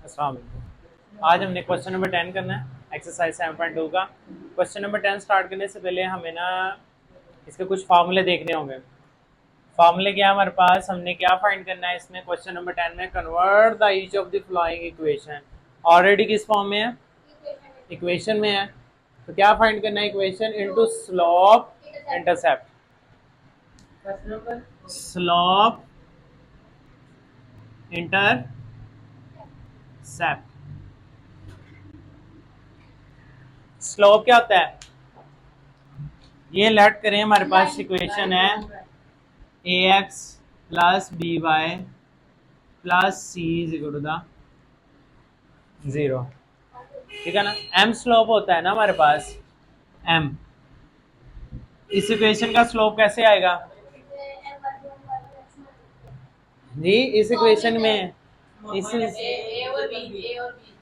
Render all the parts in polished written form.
अस्सलाम वालेकुम। आज हमने क्वेश्चन नंबर 10 करना है एक्सरसाइज 7.2 का। क्वेश्चन नंबर 10 स्टार्ट करने से पहले हमें ना इसके कुछ फार्मूले देखने होंगे। फार्मूले क्या है हमारे पास, हमने क्या फाइंड करना है इसमें क्वेश्चन नंबर 10 में, convert the each of the following equation. Already किस फॉर्म में है, इक्वेशन में है, तो क्या फाइंड करना है, equation into slope intercept. Slope intercept. Slope क्या होता है, ये लेट करें हमारे पास इक्वेशन है A X plus B Y plus C is equal to the 0। ठीक है ना, एम स्लोप होता है ना हमारे पास, एम। इस इक्वेशन का स्लोप कैसे आएगा जी, इस इक्वेशन में इस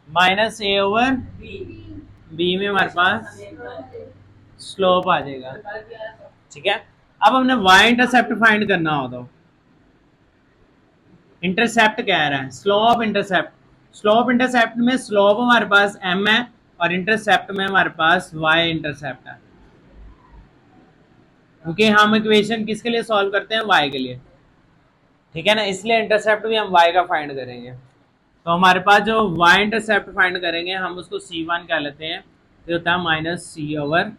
माइनस ए ओवर बी में हमारे पास स्लोप आ जाएगा। ठीक है, अब हमने वाई इंटरसेप्ट फाइंड करना हो तो इंटरसेप्ट कह रहा है, स्लोप इंटरसेप्ट। स्लोप इंटरसेप्ट में स्लोप हमारे पास m है और इंटरसेप्ट में हमारे पास y इंटरसेप्ट है, क्योंकि हम इक्वेशन किसके लिए सॉल्व करते हैं, y के लिए। ठीक है ना, इसलिए इंटरसेप्ट भी हम y का फाइंड करेंगे। तो हमारे पास जो y इंटरसेप्ट फाइंड करेंगे हम उसको c1 कह लेते हैं, ये होता है माइनस सी ओवर।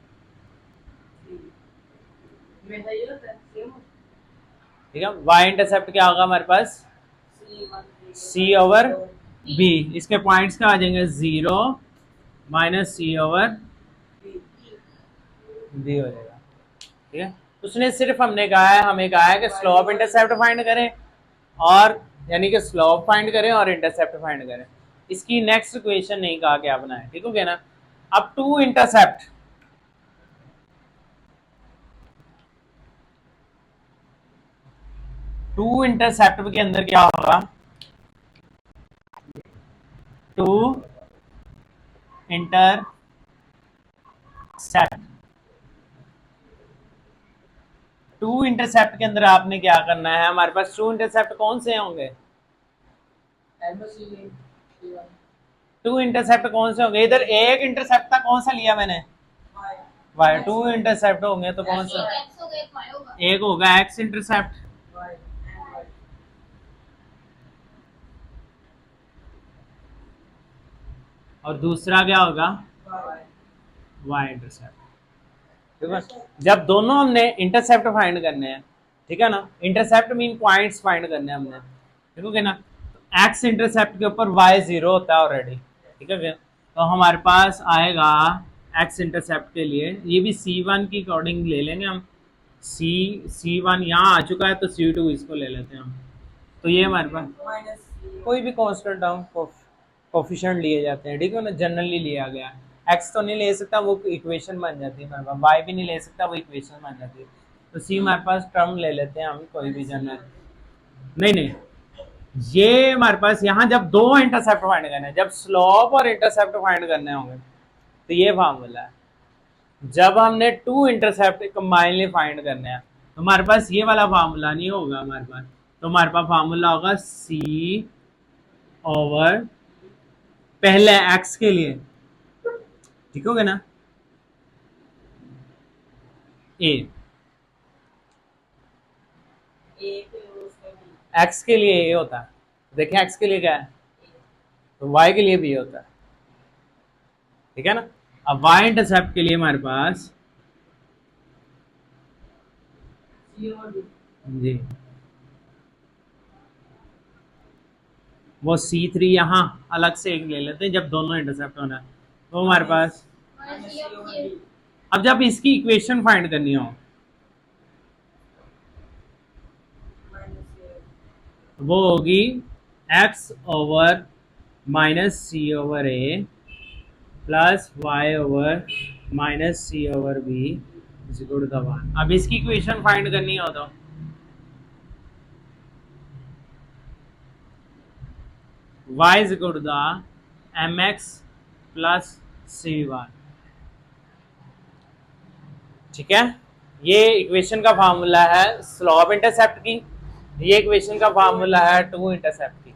ठीक है, y इंटरसेप्ट क्या होगा हमारे पास, सी ओवर बी। इसके पॉइंट्स क्या आ जाएंगे, 0 माइनस सी ओवर बी हो जाएगा। ठीक है, उसने सिर्फ हमने कहा है, हमें कहा है कि स्लोप इंटरसेप्ट फाइंड करें, और यानी कि स्लोप फाइंड करें और इंटरसेप्ट फाइंड करें। इसकी नेक्स्ट इक्वेशन नहीं कहा क्या बनाए, ठीक हो गया ना। अब टू इंटरसेप्ट, टू इंटरसेप्ट के अंदर क्या होगा, टू इंटरसेप्ट। टू इंटरसेप्ट के अंदर आपने क्या करना है, हमारे पास टू इंटरसेप्ट कौन से होंगे, टू इंटरसेप्ट कौन से होंगे, इधर एक इंटरसेप्ट था, कौन सा लिया मैंने, वाई। टू इंटरसेप्ट होंगे तो कौन सा, एक होगा एक्स इंटरसेप्ट, और दूसरा क्या होगा, वाई इंटरसेप्ट। ठीक है, जब दोनों हमने इंटरसेप्ट फाइंड करने हैं, ठीक है ना, इंटरसेप्ट मीन पॉइंट्स फाइंड करने हैं हमने, ठीक है ना। एक्स इंटरसेप्ट के ऊपर वाई 0 होता है ऑलरेडी, ठीक है, तो हमारे पास आएगा एक्स इंटरसेप्ट के लिए, ये भी C1 की अकॉर्डिंग ले लेंगे हम। C1 यहाँ आ चुका है तो C2 इसको ले लेते हैं हम। तो ये हमारे पास कोई भी कांस्टेंट हम कोफिशिएंट लिए जाते हैं, ठीक है ना, जनरली लिया गया। एक्स तो नहीं ले सकता, वो इक्वेशन बन जाती है हमारे पास, वाई भी नहीं ले सकता, वो इक्वेशन बन जाती है। तो सी हमारे पास टर्म ले लेते हैं हम, कोई भी जनरल। नहीं नहीं, ये हमारे पास यहाँ जब दो इंटरसेप्ट फाइंड करने हैं, जब स्लोप और इंटरसेप्ट फाइंड करने होंगे, तो ये फार्मूला है। जब हमने टू इंटरसेप्ट कंबाइनली फाइंड करने हैं तो हमारे पास ये वाला फार्मूला नहीं होगा हमारे पास, तो हमारे पास फार्मूला होगा सी ओवर पहले एक्स के लिए, ठीक हो गया ना, ए एक्स के लिए ए होता है, देखिए एक्स के लिए क्या है, तो वाई के लिए भी ये होता है, ठीक है ना। अब वाई इंटरसेप्ट के लिए हमारे पास जी वो C3 यहाँ अलग से एक ले लेते हैं जब दोनों इंटरसेप्ट होना है, तो हमारे पास, अब जब इसकी इक्वेशन फाइंड करनी हो, वो होगी x over minus C over A plus Y over minus C over B is equal to 1। अब इसकी इक्वेशन फाइंड करनी हो तो y is equal to the mx plus c1, ठीक है। ये इक्वेशन का फार्मूला है स्लोप इंटरसेप्ट की, ये इक्वेशन का फार्मूला है टू इंटरसेप्ट की,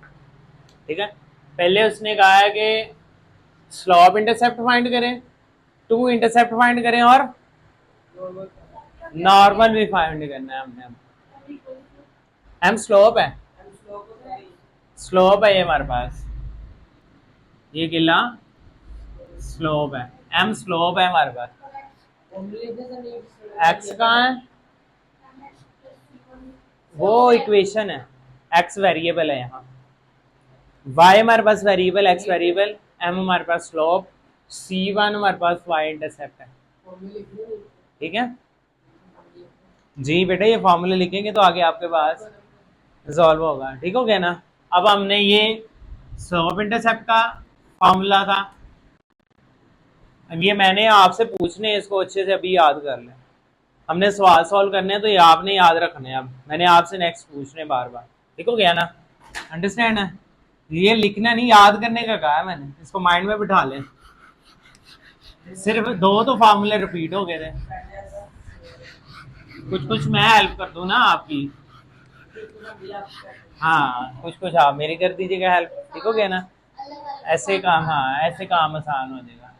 ठीक है। पहले उसने कहा है कि स्लोप इंटरसेप्ट फाइंड करें, 2 इंटरसेप्ट फाइंड करें और नॉर्मल भी फाइंड करना है हमने। एम स्लोप है, स्लोप है ये हमारे पास, ये किला स्लोप है, एम स्लोप है हमारे पास। एक्स कहाँ है, वो इक्वेशन है, एक्स वेरिएबल है यहाँ, वाई हमारे पास वेरिएबल, एक्स वेरिएबल, एम हमारे पास स्लोप, C1 हमारे पास वाई इंटरसेप्ट है। ठीक है जी बेटा, ये फॉर्मूले लिखेंगे तो आगे आपके पास रिजॉल्व होगा। ठीक हो गया ना। अब हमने ये स्लोप इंटरसेप्ट का फॉर्मूला था, अब ये मैंने आपसे पूछने, इसको अच्छे से अभी याद कर लें। हमने सवाल सॉल्व करने हैं तो ये आपने याद रखने हैं। अब मैंने आपसे नेक्स्ट पूछने बार बार। ठीक हो गया ना, अंडरस्टैंड है। ये लिखना नहीं, याद करने का कहा है मैंने, इसको माइंड में बिठा लें। सिर्फ 2 तो फार्मूले रिपीट हो गए थे, कुछ कुछ मैं हेल्प कर दूं ना आपकी। हाँ कुछ कुछ आप मेरी कर दीजिएगा हेल्प। ठीक हो गया ना, ऐसे काम, हाँ ऐसे काम आसान हो जाएगा।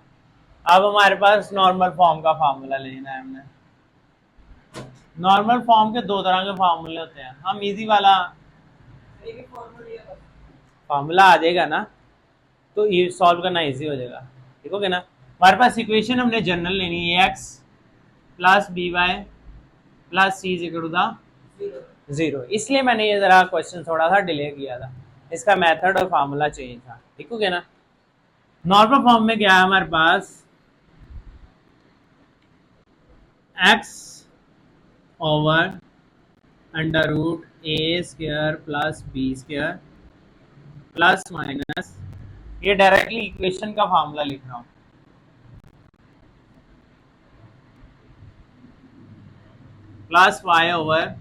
अब हमारे पास नॉर्मल फॉर्म का फार्मूला लेना है हमने। नॉर्मल फॉर्म के 2 तरह के फार्मूले होते हैं, हम इजी वाला फार्मूला आ जाएगा ना तो ये सॉल्व करना इजी हो जाएगा। ठीक हो गया ना। हमारे पास इक्वेशन हमने जनरल लेनी है, X plus B Y plus C is equal to the 0। इसलिए मैंने ये जरा क्वेश्चन थोड़ा सा डिले किया था, इसका मेथड और फार्मूला चेंज था। ठीक हो गया ना। नॉर्मल फॉर्म में क्या है हमारे पास, X over under root A square plus B square plus minus, ये डायरेक्टली इक्वेशन का फार्मूला लिख रहा हूँ, plus Y over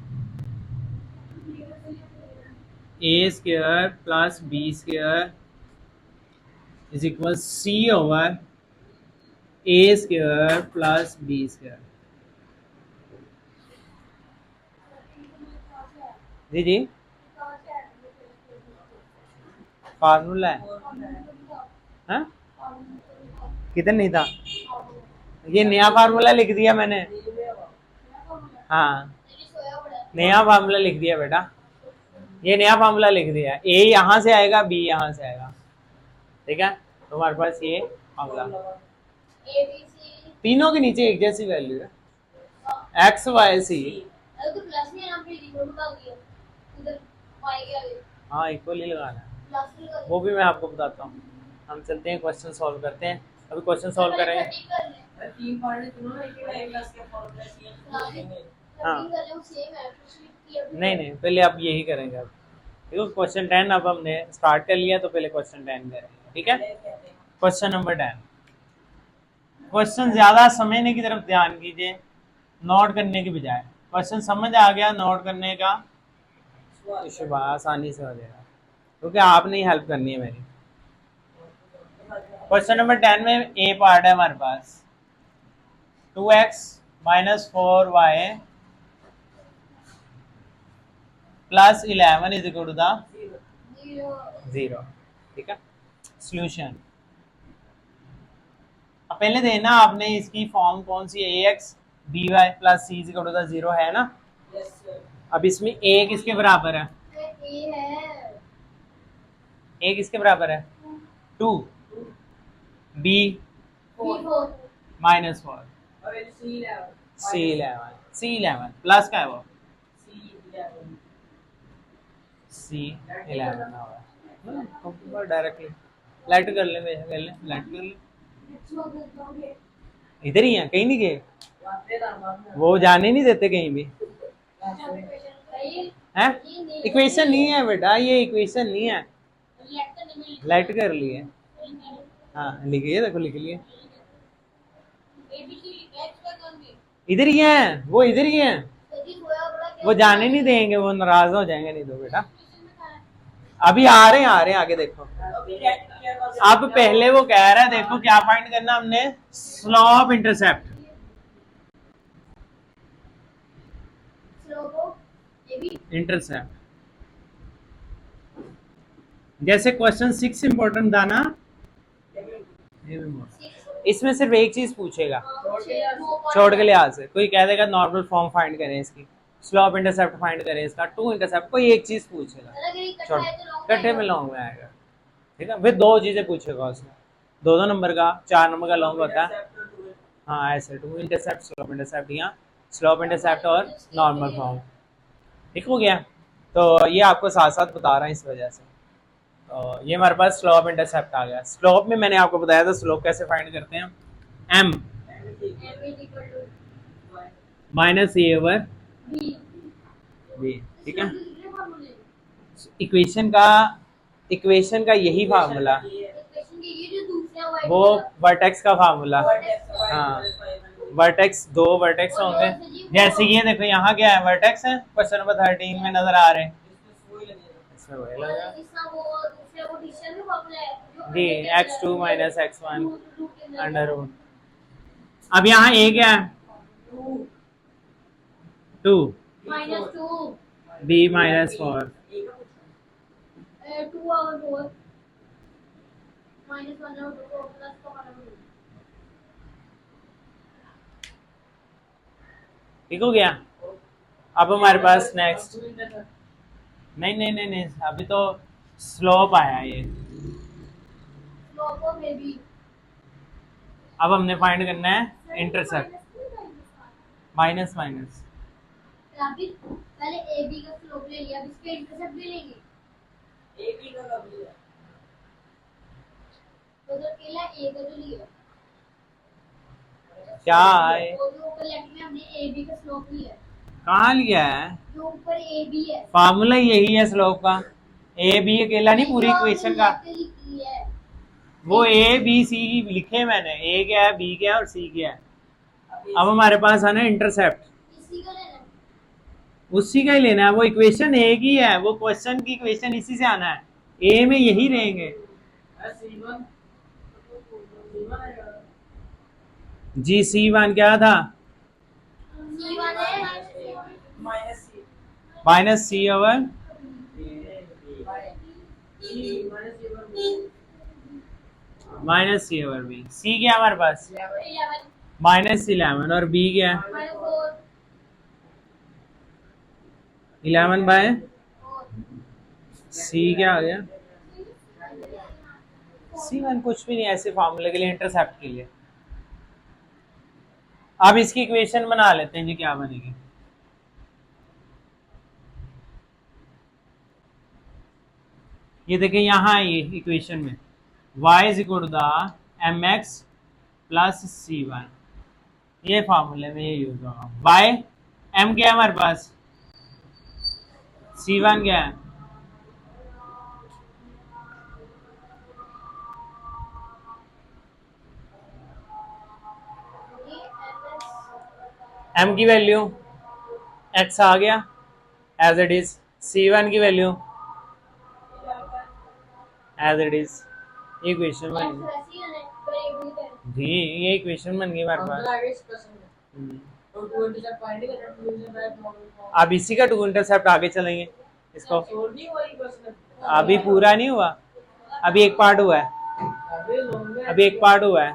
A square plus B square is equal C over A square plus B square. जी जी formula है, हाँ किधर नहीं था, ये नया फार्मूला लिख दिया मैंने। हाँ नया फार्मूला लिख दिया बेटा, ये नया फार्मूला लिख दिया, ए यहाँ से आएगा बी यहाँ से आएगा। ठीक है, तो हमारे पास ये फार्मूला, तीनों के नीचे एक जैसी वैल्यू है, एक्स वाई सी। हाँ इक्वली लगाना है, वो भी मैं आपको बताता हूँ। हम चलते हैं क्वेश्चन सॉल्व करते हैं, अभी क्वेश्चन सॉल्व करेंगे। हाँ नहीं नहीं, पहले आप यही करेंगे। अब देखो क्वेश्चन 10 अब हमने स्टार्ट कर लिया, तो पहले क्वेश्चन 10 करेंगे। ठीक है, क्वेश्चन नंबर 10। क्वेश्चन ज्यादा समझने की तरफ ध्यान कीजिए, नोट करने की बजाय। क्वेश्चन समझ आ गया, नोट करने का इशू आसानी से हो जाएगा, क्योंकि आपने ही हेल्प करनी है मेरी। क्वेश्चन नंबर 10 में ए पार्ट है हमारे पास, 2x minus 4y plus 11 is equal to the 0। ठीक है, सॉल्यूशन अब पहले देना आपने, इसकी फॉर्म कौन सी है, A X B Y plus C is equal to the 0 है ना। अब इसमें ए किसके बराबर है, ए किसके बराबर है 2, बी माइनस 4, C11 प्लस का है वो C11 होगा डायरेक्टली। लाइट कर ले, पहले लाइट कर ले, इधर ही है, कहीं नहीं गए, वो जाने नहीं देते कहीं भी है। इक्वेशन नहीं है बेटा, ये इक्वेशन नहीं है, लाइट कर लिए। हाँ लिखिए, देखो लिख लिए, इधर ही है, वो इधर ही है, वो जाने नहीं देंगे, वो नाराज हो जाएंगे नहीं तो बेटा। अभी आ रहे हैं आगे देखो। अब पहले वो कह रहा है, देखो क्या फाइंड करना हमने, स्लोप इंटरसेप्ट। इंटरसेप्ट जैसे क्वेश्चन 6 इंपॉर्टेंट था ना, इसमें सिर्फ एक चीज पूछेगा छोड़ के लिहाज से, कोई कह देगा नॉर्मल फॉर्म फाइंड करें इसकी, स्लोप इंटरसेप्ट फाइंड करें इसका, टू इंटरसेप्ट, कोई एक चीज पूछेगा छोड़, इकट्ठे में लॉन्ग में आएगा, ठीक है। फिर दो चीजें पूछेगा उसमें, दो नंबर का, 4 नंबर का लॉन्ग होता है। हाँ ऐसे टू इंटरसेप्ट, स्लोप इंटरसेप्ट, या स्लोप इंटरसेप्ट और नॉर्मल फॉर्म, ठीक हो गया। तो ये आपको साथ साथ बता रहा है इस वजह से। तो ये हमारे पास स्लोप इंटरसेप्ट आ गया। स्लोप में मैंने आपको बताया था स्लोप कैसे फाइंड करते हैं, m माइनस ए ओवर बी, ठीक है। इक्वेशन का यही फार्मूला, वो वर्टेक्स का फार्मूला, हाँ वर्टेक्स, दो वर्टेक्स होंगे, जैसे ये देखो यहाँ क्या है, वर्टेक्स है, क्वेश्चन नंबर 13 में नजर आ रहे हैं, इसमें वही लगा जी, x2 minus x1 under root. अब यहाँ a क्या है, 2 b माइनस 4 ठीक हो गया। अब हमारे पास नेक्स्ट, नहीं, अभी तो स्लोप आया ये, अब हमने फाइंड करना है इंटरसेप्ट, माइनस माइनस, पहले ए बी का स्लोप ले लिया, अब इसके इंटरसेप्ट भी लेंगे। ए बी का कब लिया, तो अकेला ए का जो लिया, क्या है, वो जो ऊपर लेफ्ट में हमने ए बी का स्लोप लिया है, कहाँ लिया है, जो ऊपर ए बी है, फार्मूला यही है स्लोप का, ए बी अकेला नहीं, पूरी इक्वेशन का, वो ए बी सी लिखे मैंने, ए क्या है, बी क्या है और सी क्या है। अब हमारे पास है ना इंटरसेप्ट, उसी का ही लेना है, वो इक्वेशन एक ही है, वो क्वेश्चन की इक्वेशन इसी से आना है, ए में यही रहेंगे। जी C1 क्या था, माइनस सी ओवर बी, सी क्या हमारे पास माइनस 11 और बी क्या है 11 बाय सी, क्या आ गया C1 कुछ भी नहीं, ऐसे फॉर्मूले के लिए, इंटरसेप्ट के लिए। अब इसकी इक्वेशन बना लेते हैं जी, क्या बनेगी, ये देखिए यहाँ ये इक्वेशन में y is equal to the M X plus C1, ये फॉर्मूले में ये यूज होगा। y m क्या है हमारे पास, C1 क्या है, m की वैल्यू x आ गया एज इट इज, C1 की वैल्यू एज इट इज, ये इक्वेशन बन गई जी, ये इक्वेशन बन गई हमारे पास। अब इसी का टू इंटरसेप्ट आगे चलेंगे, इसको अभी पूरा नहीं हुआ, अभी एक पार्ट हुआ है, अभी एक पार्ट हुआ है,